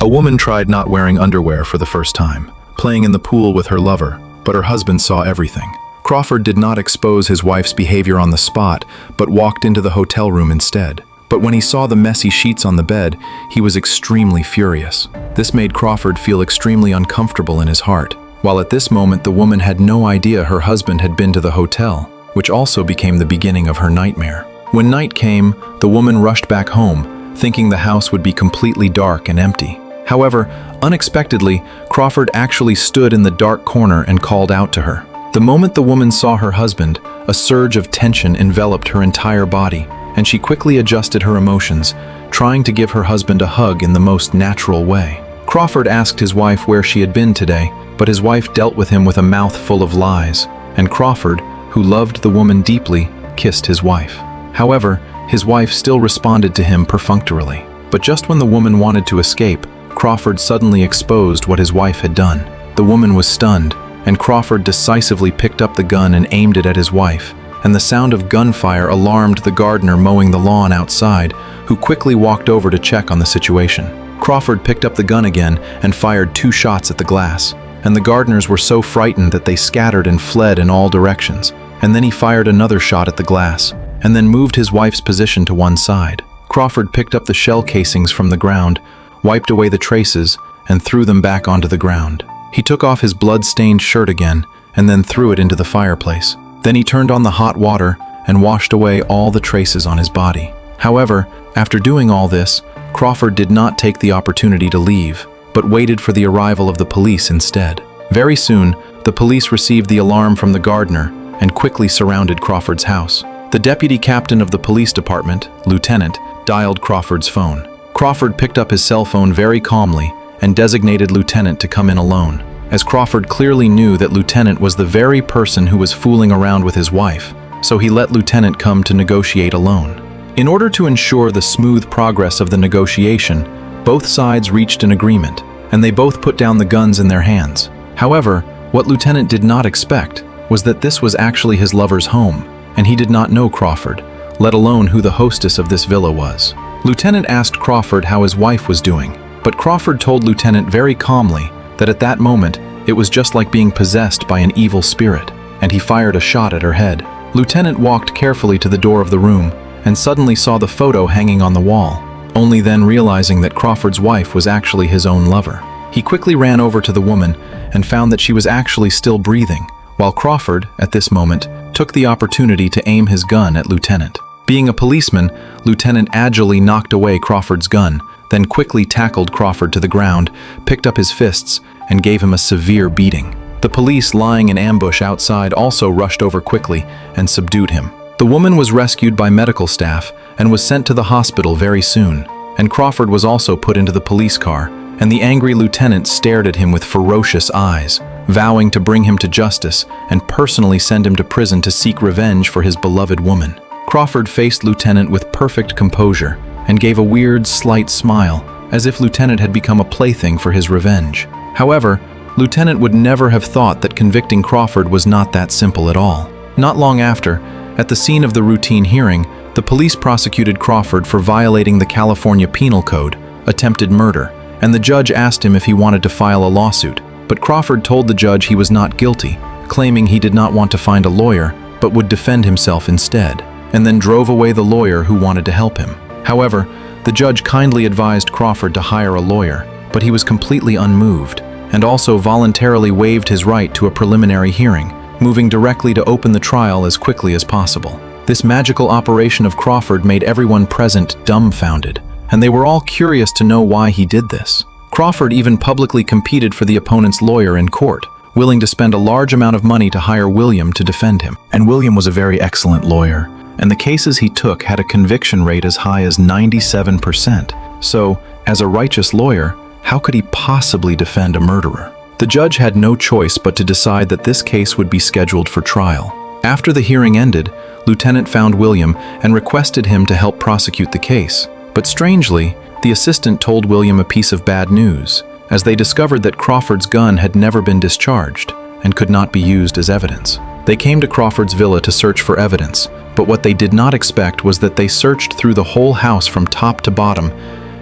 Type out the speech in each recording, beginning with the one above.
A woman tried not wearing underwear for the first time, playing in the pool with her lover, but her husband saw everything. Crawford did not expose his wife's behavior on the spot, but walked into the hotel room instead. But when he saw the messy sheets on the bed, he was extremely furious. This made Crawford feel extremely uncomfortable in his heart, while at this moment the woman had no idea her husband had been to the hotel, which also became the beginning of her nightmare. When night came, the woman rushed back home, thinking the house would be completely dark and empty. However, unexpectedly, Crawford actually stood in the dark corner and called out to her. The moment the woman saw her husband, a surge of tension enveloped her entire body, and she quickly adjusted her emotions, trying to give her husband a hug in the most natural way. Crawford asked his wife where she had been today, but his wife dealt with him with a mouth full of lies, and Crawford, who loved the woman deeply, kissed his wife. However, his wife still responded to him perfunctorily. But just when the woman wanted to escape, Crawford suddenly exposed what his wife had done. The woman was stunned, and Crawford decisively picked up the gun and aimed it at his wife, and the sound of gunfire alarmed the gardener mowing the lawn outside, who quickly walked over to check on the situation. Crawford picked up the gun again and fired 2 shots at the glass, and the gardeners were so frightened that they scattered and fled in all directions. And then he fired another shot at the glass, and then moved his wife's position to one side. Crawford picked up the shell casings from the ground, wiped away the traces, and threw them back onto the ground. He took off his blood-stained shirt again, and then threw it into the fireplace. Then he turned on the hot water and washed away all the traces on his body. However, after doing all this, Crawford did not take the opportunity to leave, but waited for the arrival of the police instead. Very soon, the police received the alarm from the gardener and quickly surrounded Crawford's house. The deputy captain of the police department, Lieutenant, dialed Crawford's phone. Crawford picked up his cell phone very calmly and designated Lieutenant to come in alone, as Crawford clearly knew that Lieutenant was the very person who was fooling around with his wife, so he let Lieutenant come to negotiate alone. In order to ensure the smooth progress of the negotiation, both sides reached an agreement, and they both put down the guns in their hands. However, what Lieutenant did not expect was that this was actually his lover's home, and he did not know Crawford, let alone who the hostess of this villa was. Lieutenant asked Crawford how his wife was doing, but Crawford told Lieutenant very calmly that at that moment, it was just like being possessed by an evil spirit, and he fired a shot at her head. Lieutenant walked carefully to the door of the room and suddenly saw the photo hanging on the wall, only then realizing that Crawford's wife was actually his own lover. He quickly ran over to the woman and found that she was actually still breathing, while Crawford, at this moment, took the opportunity to aim his gun at Lieutenant. Being a policeman, Lieutenant agilely knocked away Crawford's gun, then quickly tackled Crawford to the ground, picked up his fists, and gave him a severe beating. The police lying in ambush outside also rushed over quickly and subdued him. The woman was rescued by medical staff and was sent to the hospital very soon, and Crawford was also put into the police car, and the angry lieutenant stared at him with ferocious eyes, vowing to bring him to justice and personally send him to prison to seek revenge for his beloved woman. Crawford faced Lieutenant with perfect composure and gave a weird, slight smile, as if Lieutenant had become a plaything for his revenge. However, Lieutenant would never have thought that convicting Crawford was not that simple at all. Not long after, at the scene of the routine hearing, the police prosecuted Crawford for violating the California Penal Code, attempted murder, and the judge asked him if he wanted to file a lawsuit. But Crawford told the judge he was not guilty, claiming he did not want to find a lawyer, but would defend himself instead, and then drove away the lawyer who wanted to help him. However, the judge kindly advised Crawford to hire a lawyer, but he was completely unmoved, and also voluntarily waived his right to a preliminary hearing, moving directly to open the trial as quickly as possible. This magical operation of Crawford made everyone present dumbfounded, and they were all curious to know why he did this. Crawford even publicly competed for the opponent's lawyer in court, willing to spend a large amount of money to hire William to defend him. And William was a very excellent lawyer, and the cases he took had a conviction rate as high as 97%. So, as a righteous lawyer, how could he possibly defend a murderer? The judge had no choice but to decide that this case would be scheduled for trial. After the hearing ended, Lieutenant found William and requested him to help prosecute the case. But strangely, the assistant told William a piece of bad news, as they discovered that Crawford's gun had never been discharged and could not be used as evidence. They came to Crawford's villa to search for evidence, but what they did not expect was that they searched through the whole house from top to bottom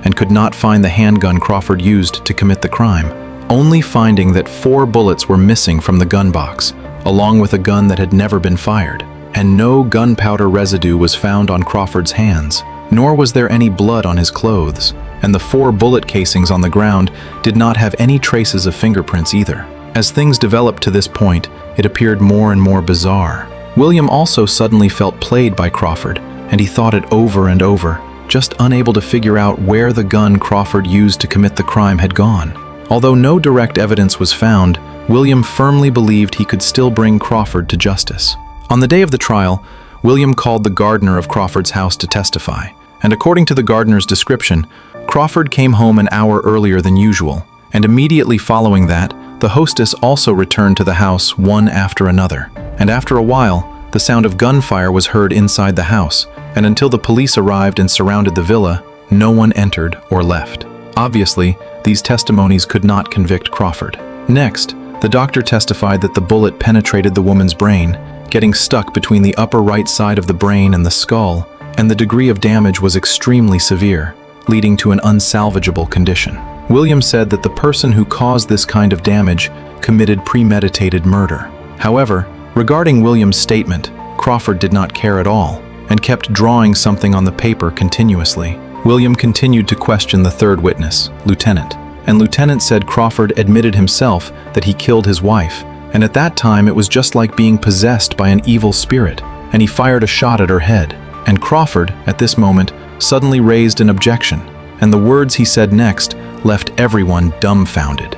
and could not find the handgun Crawford used to commit the crime, only finding that 4 bullets were missing from the gun box, along with a gun that had never been fired. And no gunpowder residue was found on Crawford's hands, nor was there any blood on his clothes, and the 4 bullet casings on the ground did not have any traces of fingerprints either. As things developed to this point, it appeared more and more bizarre. William also suddenly felt played by Crawford, and he thought it over and over, just unable to figure out where the gun Crawford used to commit the crime had gone. Although no direct evidence was found, William firmly believed he could still bring Crawford to justice. On the day of the trial, William called the gardener of Crawford's house to testify, and according to the gardener's description, Crawford came home an hour earlier than usual, and immediately following that, the hostess also returned to the house one after another. And after a while, the sound of gunfire was heard inside the house, and until the police arrived and surrounded the villa, no one entered or left. Obviously, these testimonies could not convict Crawford. Next, the doctor testified that the bullet penetrated the woman's brain, getting stuck between the upper right side of the brain and the skull, and the degree of damage was extremely severe, leading to an unsalvageable condition. William said that the person who caused this kind of damage committed premeditated murder. However, regarding William's statement, Crawford did not care at all and kept drawing something on the paper continuously. William continued to question the third witness, Lieutenant, and Lieutenant said Crawford admitted himself that he killed his wife, and at that time it was just like being possessed by an evil spirit, and he fired a shot at her head. And Crawford, at this moment, suddenly raised an objection, and the words he said next left everyone dumbfounded.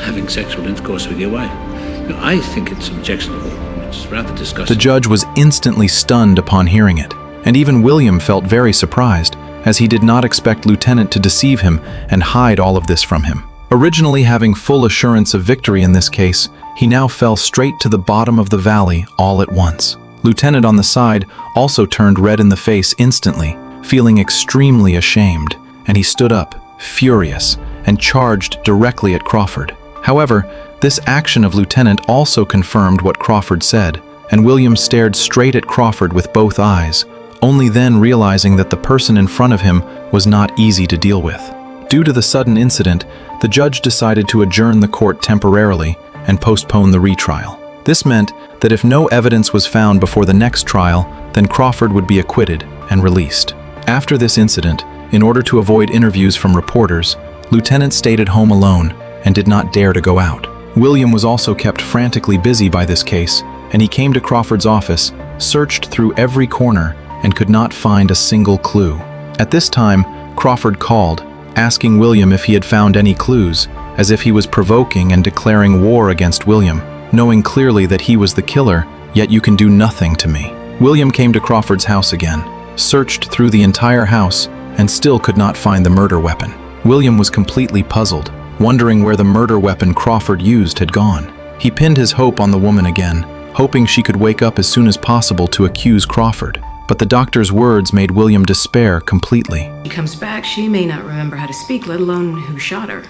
Having sexual intercourse with your wife? I think it's objectionable. It's rather disgusting. The judge was instantly stunned upon hearing it, and even William felt very surprised, as he did not expect Lieutenant to deceive him and hide all of this from him. Originally having full assurance of victory in this case, he now fell straight to the bottom of the valley all at once. Lieutenant on the side also turned red in the face instantly, feeling extremely ashamed, and he stood up, furious, and charged directly at Crawford. However, this action of Lieutenant also confirmed what Crawford said, and William stared straight at Crawford with both eyes, only then realizing that the person in front of him was not easy to deal with. Due to the sudden incident, the judge decided to adjourn the court temporarily and postpone the retrial. This meant that if no evidence was found before the next trial, then Crawford would be acquitted and released. After this incident, in order to avoid interviews from reporters, Lieutenant stayed at home alone and did not dare to go out. William was also kept frantically busy by this case, and he came to Crawford's office, searched through every corner, and could not find a single clue. At this time, Crawford called, asking William if he had found any clues, as if he was provoking and declaring war against William, knowing clearly that he was the killer, yet you can do nothing to me. William came to Crawford's house again, searched through the entire house, and still could not find the murder weapon. William was completely puzzled, wondering where the murder weapon Crawford used had gone. He pinned his hope on the woman again, hoping she could wake up as soon as possible to accuse Crawford. But the doctor's words made William despair completely. She comes back, she may not remember how to speak, let alone who shot her.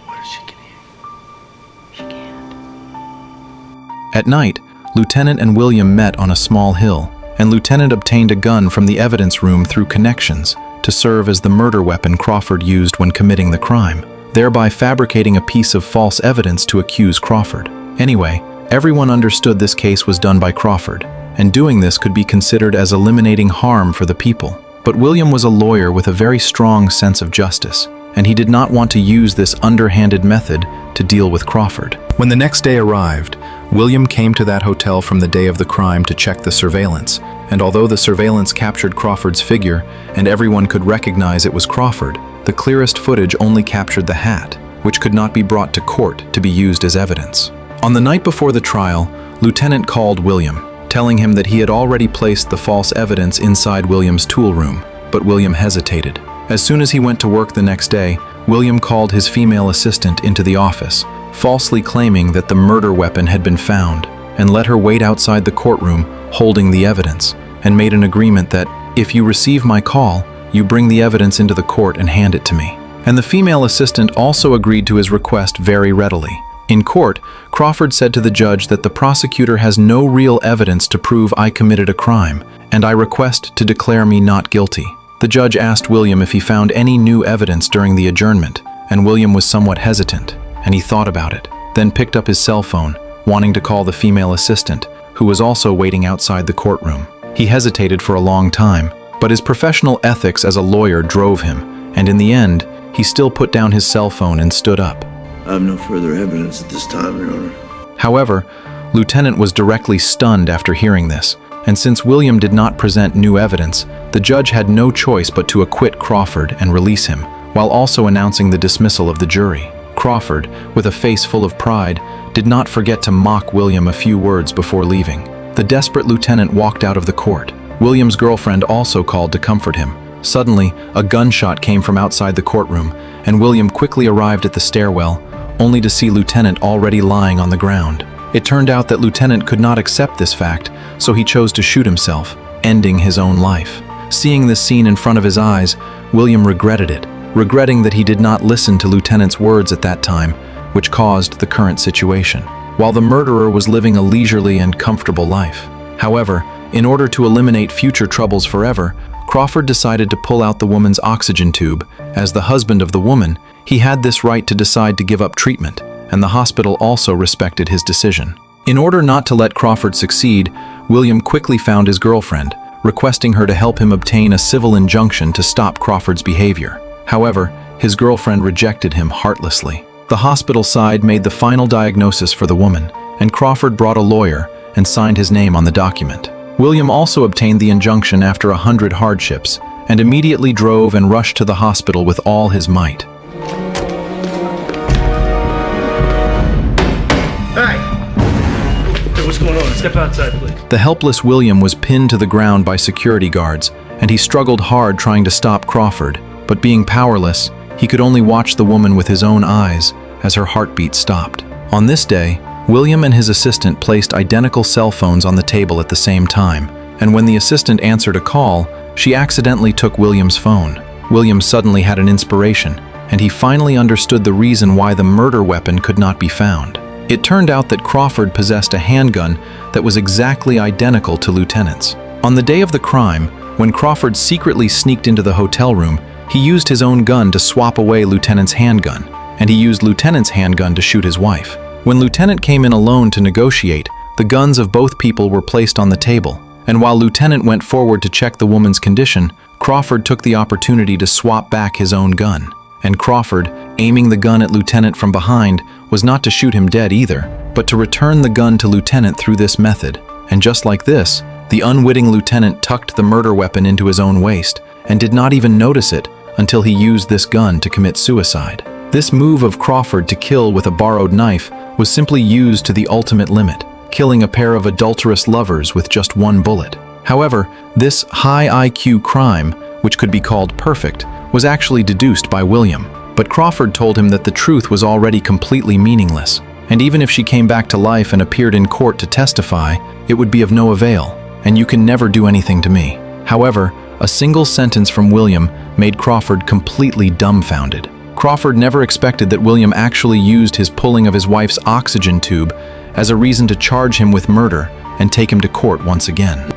What if she can hear? She can't. At night, Lieutenant and William met on a small hill, and Lieutenant obtained a gun from the evidence room through connections to serve as the murder weapon Crawford used when committing the crime, thereby fabricating a piece of false evidence to accuse Crawford. Anyway, everyone understood this case was done by Crawford, and doing this could be considered as eliminating harm for the people. But William was a lawyer with a very strong sense of justice, and he did not want to use this underhanded method to deal with Crawford. When the next day arrived, William came to that hotel from the day of the crime to check the surveillance, and although the surveillance captured Crawford's figure and everyone could recognize it was Crawford, the clearest footage only captured the hat, which could not be brought to court to be used as evidence. On the night before the trial, Lieutenant called William, telling him that he had already placed the false evidence inside William's tool room, but William hesitated. As soon as he went to work the next day, William called his female assistant into the office, falsely claiming that the murder weapon had been found, and let her wait outside the courtroom holding the evidence, and made an agreement that, if you receive my call, you bring the evidence into the court and hand it to me. And the female assistant also agreed to his request very readily. In court, Crawford said to the judge that the prosecutor has no real evidence to prove I committed a crime, and I request to declare me not guilty. The judge asked William if he found any new evidence during the adjournment, and William was somewhat hesitant, and he thought about it, then picked up his cell phone, wanting to call the female assistant, who was also waiting outside the courtroom. He hesitated for a long time, but his professional ethics as a lawyer drove him, and in the end, he still put down his cell phone and stood up. I have no further evidence at this time, Your Honor. However, Lieutenant was directly stunned after hearing this, and since William did not present new evidence, the judge had no choice but to acquit Crawford and release him, while also announcing the dismissal of the jury. Crawford, with a face full of pride, did not forget to mock William a few words before leaving. The desperate lieutenant walked out of the court. William's girlfriend also called to comfort him. Suddenly, a gunshot came from outside the courtroom, and William quickly arrived at the stairwell, only to see Lieutenant already lying on the ground. It turned out that Lieutenant could not accept this fact, so he chose to shoot himself, ending his own life. Seeing this scene in front of his eyes, William regretted it, regretting that he did not listen to Lieutenant's words at that time, which caused the current situation, while the murderer was living a leisurely and comfortable life. However, in order to eliminate future troubles forever, Crawford decided to pull out the woman's oxygen tube. As the husband of the woman, he had this right to decide to give up treatment, and the hospital also respected his decision. In order not to let Crawford succeed, William quickly found his girlfriend, requesting her to help him obtain a civil injunction to stop Crawford's behavior. However, his girlfriend rejected him heartlessly. The hospital side made the final diagnosis for the woman, and Crawford brought a lawyer and signed his name on the document. William also obtained the injunction after 100 hardships, and immediately drove and rushed to the hospital with all his might. Hey, what's going on? Step outside, please. The helpless William was pinned to the ground by security guards, and he struggled hard trying to stop Crawford, but being powerless, he could only watch the woman with his own eyes as her heartbeat stopped. On this day, William and his assistant placed identical cell phones on the table at the same time, and when the assistant answered a call, she accidentally took William's phone. William suddenly had an inspiration, and he finally understood the reason why the murder weapon could not be found. It turned out that Crawford possessed a handgun that was exactly identical to Lieutenant's. On the day of the crime, when Crawford secretly sneaked into the hotel room, he used his own gun to swap away Lieutenant's handgun, and he used Lieutenant's handgun to shoot his wife. When Lieutenant came in alone to negotiate, the guns of both people were placed on the table, and while Lieutenant went forward to check the woman's condition, Crawford took the opportunity to swap back his own gun. And Crawford, aiming the gun at Lieutenant from behind, was not to shoot him dead either, but to return the gun to Lieutenant through this method. And just like this, the unwitting Lieutenant tucked the murder weapon into his own waist, and did not even notice it until he used this gun to commit suicide. This move of Crawford to kill with a borrowed knife was simply used to the ultimate limit, killing a pair of adulterous lovers with just one bullet. However, this high IQ crime, which could be called perfect, was actually deduced by William. But Crawford told him that the truth was already completely meaningless, and even if she came back to life and appeared in court to testify, it would be of no avail, and you can never do anything to me. However, a single sentence from William made Crawford completely dumbfounded. Crawford never expected that William actually used his pulling of his wife's oxygen tube as a reason to charge him with murder and take him to court once again.